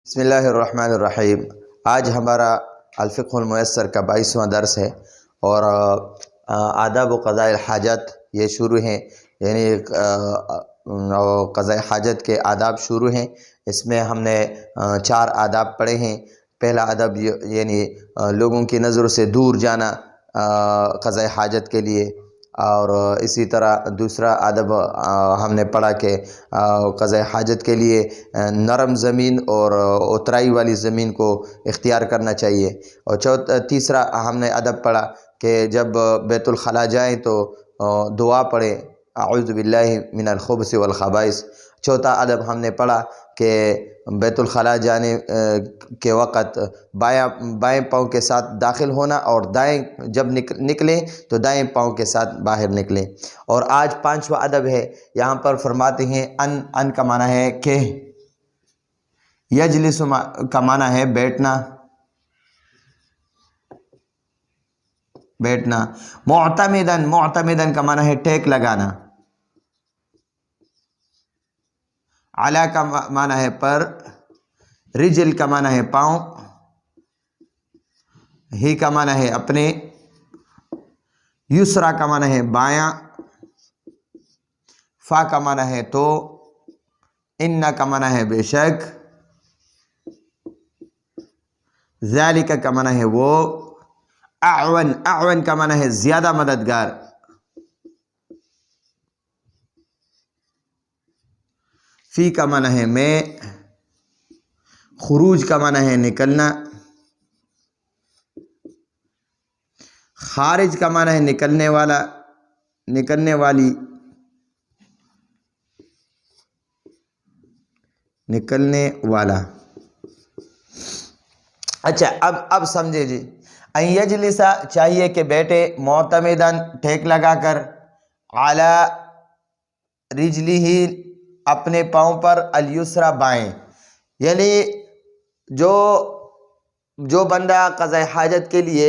بسم اللہ الرحمن الرحیم۔ آج ہمارا الفقہ المیسر کا 22واں درس ہے اور آداب و قضاء الحاجت یہ شروع ہیں، یعنی قضاء حاجت کے آداب شروع ہیں۔ اس میں ہم نے 4 آداب پڑھے ہیں۔ پہلا ادب یعنی لوگوں کی نظروں سے دور جانا قضاء حاجت کے لیے، اور اسی طرح دوسرا ادب ہم نے پڑھا کہ قضاء حاجت کے لیے نرم زمین اور اترائی والی زمین کو اختیار کرنا چاہیے، اور تیسرا ہم نے ادب پڑھا کہ جب بیت الخلاء جائیں تو دعا پڑھیں، اعوذ باللہ من الخبث والخبائث۔ چوتھا ادب ہم نے پڑھا کہ بیت الخلاء جانے کے وقت بائیں پاؤں کے ساتھ داخل ہونا، اور دائیں جب نکلیں تو دائیں پاؤں کے ساتھ باہر نکلیں۔ اور آج 5واں ادب ہے، یہاں پر فرماتے ہیں ان کا معنی ہے کہ، یجلس کا معنی ہے بیٹھنا، معتمدن کا معنی ہے ٹیک لگانا، علی کا معنی ہے پر، رجل کا معنی ہے پاؤں، ہی کا معنی ہے اپنے، یسرا کا معنی ہے بایاں، فا کا معنی ہے تو، ان کا معنی ہے بے شک، ذالک کا معنی ہے وہ، اعون کا معنی ہے زیادہ مددگار، فی کا معنی ہے میں، خروج کا معنی ہے نکلنا، خارج کا معنی ہے نکلنے والا، نکلنے والی، نکلنے والا۔ اچھا اب سمجھے جی، ان یجلسا چاہیے کہ بیٹھے، معتمدن ٹیک لگا کر، علی رجلہ اپنے پاؤں پر، الیسرا بائیں، یعنی جو بندہ قضاء حاجت کے لیے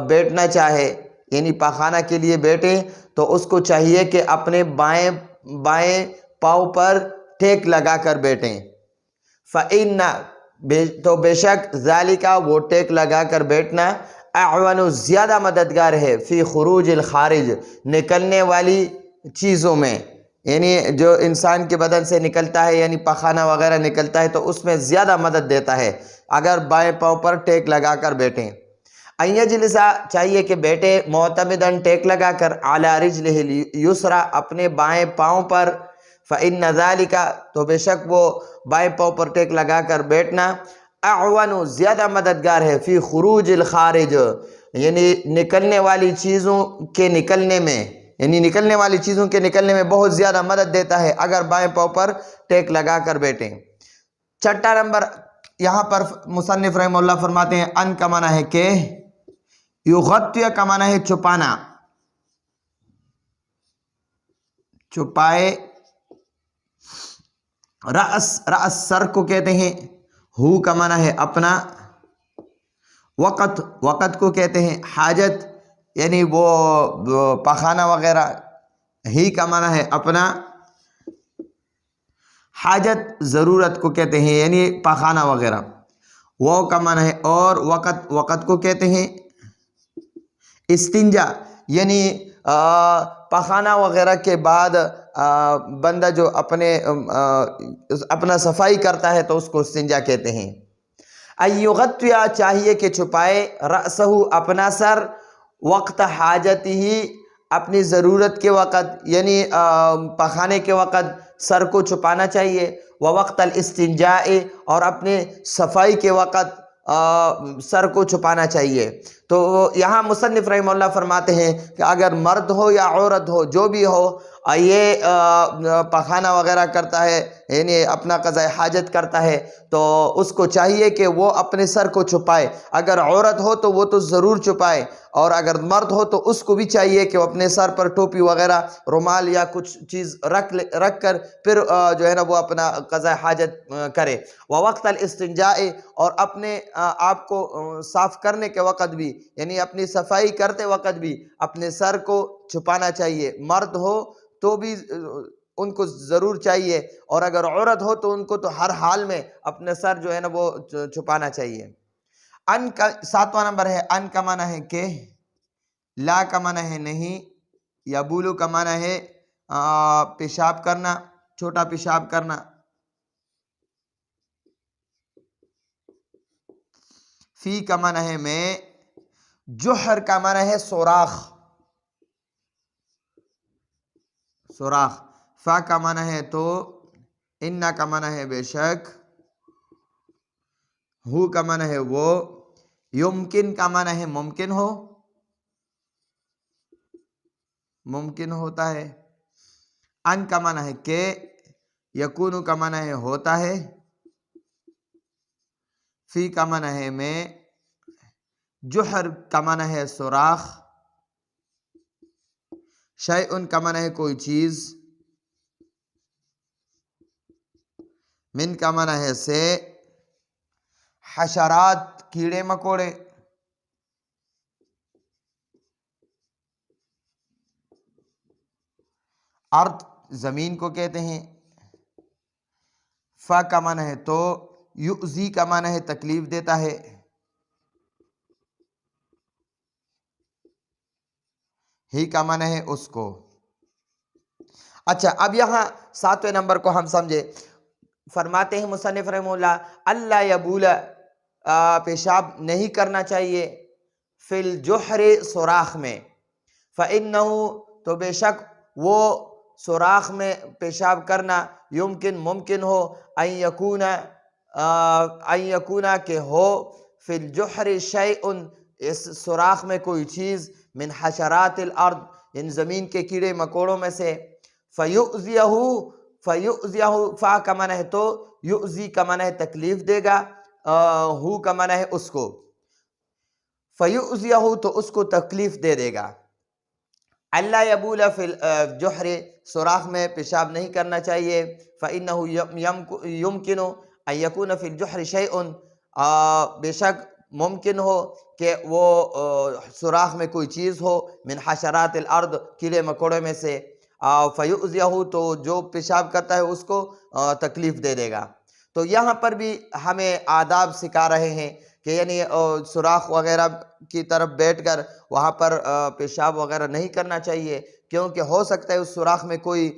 بیٹھنا چاہے، یعنی پاخانہ کے لیے بیٹھے، تو اس کو چاہیے کہ اپنے بائیں پاؤں پر ٹیک لگا کر بیٹھیں۔ فَإِنَّ تو بے شک، ذَلِكَ وہ ٹیک لگا کر بیٹھنا، اعون زیادہ مددگار ہے، فی خروج الخارج نکلنے والی چیزوں میں، یعنی جو انسان کے بدن سے نکلتا ہے، یعنی پخانہ وغیرہ نکلتا ہے تو اس میں زیادہ مدد دیتا ہے اگر بائیں پاؤں پر ٹیک لگا کر بیٹھیں۔ ان یجلسا چاہیے کہ بیٹھے، معتمدن ٹیک لگا کر، علی رجلہ الیسرا اپنے بائیں پاؤں پر، فإن ذلك تو بے شک وہ بائیں پاؤں پر ٹیک لگا کر بیٹھنا، اعون زیادہ مددگار ہے، فی خروج الخارج یعنی نکلنے والی چیزوں کے نکلنے میں، یعنی نکلنے والی چیزوں کے نکلنے میں بہت زیادہ مدد دیتا ہے اگر بائیں پاؤں پر ٹیک لگا کر بیٹھیں۔ چھٹا نمبر، یہاں پر مصنف رحمہ اللہ فرماتے ہیں ان کا معنی ہے کہ، یغطی کا معنی ہے چھپانا، چھپائے، رأس سر کو کہتے ہیں، ہو کا معنی ہے اپنا، وقت کو کہتے ہیں حاجت، یعنی وہ پاخانہ وغیرہ، ہی کا معنی ہے اپنا، حاجت ضرورت کو کہتے ہیں یعنی پاخانہ وغیرہ، وہ کا معنی ہے اور، وقت کو کہتے ہیں، استنجا یعنی پاخانہ وغیرہ کے بعد بندہ جو اپنا صفائی کرتا ہے تو اس کو استنجا کہتے ہیں۔ ان یغطی چاہیے کہ چھپائے، رأسہ اپنا سر، وقت حاجتہ اپنی ضرورت کے وقت، یعنی پخانے کے وقت سر کو چھپانا چاہیے، وقت الاستنجاء اور اپنے صفائی کے وقت سر کو چھپانا چاہیے۔ تو یہاں مصنف رحمہ اللہ فرماتے ہیں کہ اگر مرد ہو یا عورت ہو، جو بھی ہو، یہ پخانہ وغیرہ کرتا ہے، یعنی اپنا قضاء حاجت کرتا ہے، تو اس کو چاہیے کہ وہ اپنے سر کو چھپائے۔ اگر عورت ہو تو وہ تو ضرور چھپائے، اور اگر مرد ہو تو اس کو بھی چاہیے کہ وہ اپنے سر پر ٹوپی وغیرہ، رومال یا کچھ چیز رکھ کر پھر جو ہے نا وہ اپنا قضاء حاجت کرے۔ وقت الاستنجاء اور اپنے آپ کو صاف کرنے کے وقت بھی، یعنی اپنی صفائی کرتے وقت بھی اپنے سر کو چھپانا چاہیے۔ مرد ہو تو بھی ان کو ضرور چاہیے، اور اگر عورت ہو تو ان کو تو ہر حال میں اپنے سر جو ہے نا وہ چھپانا چاہیے۔ ان کا 7واں نمبر ہے ان کا معنی ہے کہ، لا کا معنی ہے نہیں، یبولو کا معنی ہے پیشاب کرنا، چھوٹا پیشاب کرنا، فی کا معنی ہے میں، جوہر کا معنی ہے سوراخ، سوراخ، فا کا معنی ہے تو، ان کا معنی ہے بے شک، ہو کا معنی ہے وہ، یمکن کا معنی ہے ممکن ہو، ممکن ہوتا ہے، ان کا معنی ہے کہ، یکون کا معنی ہے ہوتا ہے، فی کا معنی ہے میں، جوہر کا معنی ہے سوراخ، شیء کا معنی ہے کوئی چیز، من کا معنی ہے سے، حشرات کیڑے مکوڑے، ارض زمین کو کہتے ہیں، فا کا معنی ہے تو، یؤذی کا معنی ہے تکلیف دیتا ہے، ہی کا معنی ہے اس کو۔ اچھا اب یہاں 7ویں نمبر کو ہم سمجھے، فرماتے ہیں مصنف رحمہ اللہ، اللہ یبول، پیشاب نہیں کرنا چاہیے، فی الجحر سوراخ میں، فإنہ تو بے شک وہ سوراخ میں پیشاب کرنا، یمکن ممکن ہو، ان یکون کہ ہو، فی الجحر شیء اس سوراخ میں کوئی چیز، من حشرات الارض ان زمین کے کیڑے مکوڑوں میں سے، فیؤذیہ فا کا معنی ہے تو، یؤذی کا معنی ہے تکلیف دے گا، ہو کا معنی ہے اس کو، فیؤذیہ تو اس کو تکلیف دے دے گا۔ اللہ یبول فی الجحر سوراخ میں پیشاب نہیں کرنا چاہیے، فإنہ یمکن ان یکون فی الجحر شیء بے شک ممکن ہو کہ وہ سوراخ میں کوئی چیز ہو، من حشرات الارض کیڑے مکوڑے میں سے، فیؤذیہ تو جو پیشاب کرتا ہے اس کو تکلیف دے دے گا۔ تو یہاں پر بھی ہمیں آداب سکھا رہے ہیں کہ یعنی سوراخ وغیرہ کی طرف بیٹھ کر وہاں پر پیشاب وغیرہ نہیں کرنا چاہیے، کیونکہ ہو سکتا ہے اس سوراخ میں کوئی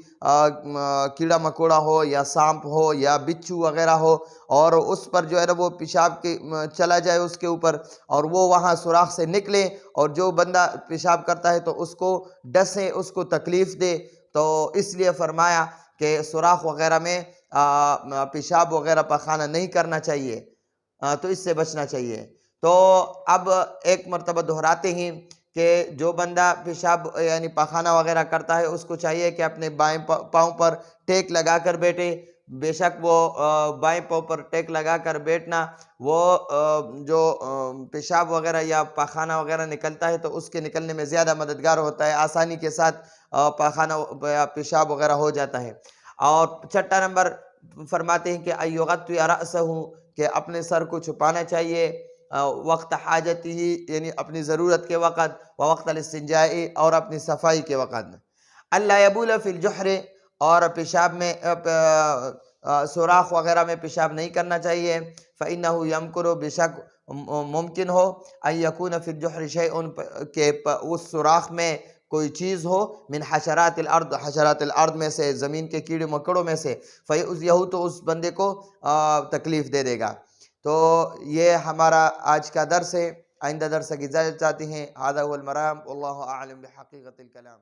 کیڑا مکوڑا ہو یا سانپ ہو یا بچھو وغیرہ ہو، اور اس پر جو ہے نا وہ پیشاب کے چلا جائے اس کے اوپر، اور وہ وہاں سوراخ سے نکلے اور جو بندہ پیشاب کرتا ہے تو اس کو ڈسے، اس کو تکلیف دے، تو اس لیے فرمایا کہ سوراخ وغیرہ میں پیشاب وغیرہ پخانہ نہیں کرنا چاہیے، تو اس سے بچنا چاہیے۔ تو اب ایک مرتبہ دہراتے ہیں کہ جو بندہ پیشاب یعنی پخانہ وغیرہ کرتا ہے اس کو چاہیے کہ اپنے بائیں پاؤں پر ٹیک لگا کر بیٹھے، بے شک وہ بائیں پاؤں پر ٹیک لگا کر بیٹھنا وہ جو پیشاب وغیرہ یا پخانہ وغیرہ نکلتا ہے تو اس کے نکلنے میں زیادہ مددگار ہوتا ہے، آسانی کے ساتھ پخانہ یا پیشاب وغیرہ ہو جاتا ہے۔ اور 6واں نمبر فرماتے ہیں کہ ایغطی رأسہ کہ اپنے سر کو چھپانا چاہیے، وقت حاجتی ہی یعنی اپنی ضرورت کے وقت، وقت الاستنجاء اور اپنی صفائی کے وقت، اللہ یبول فی الجحر اور پیشاب میں سوراخ وغیرہ میں پیشاب نہیں کرنا چاہیے، فإنہ یمکن بے شک ممکن ہو، ان یکون فی الجحر شیء کہ اس سوراخ میں کوئی چیز ہو، من حشرات الارض حشرات الارض میں سے زمین کے کیڑے مکڑوں میں سے، فیؤذیہ تو اس بندے کو تکلیف دے دے گا۔ تو یہ ہمارا آج کا درس ہے، آئندہ درس کی اجازت چاہتے ہیں۔ ھذا هو المرام واللہ اعلم بحقیقت الکلام۔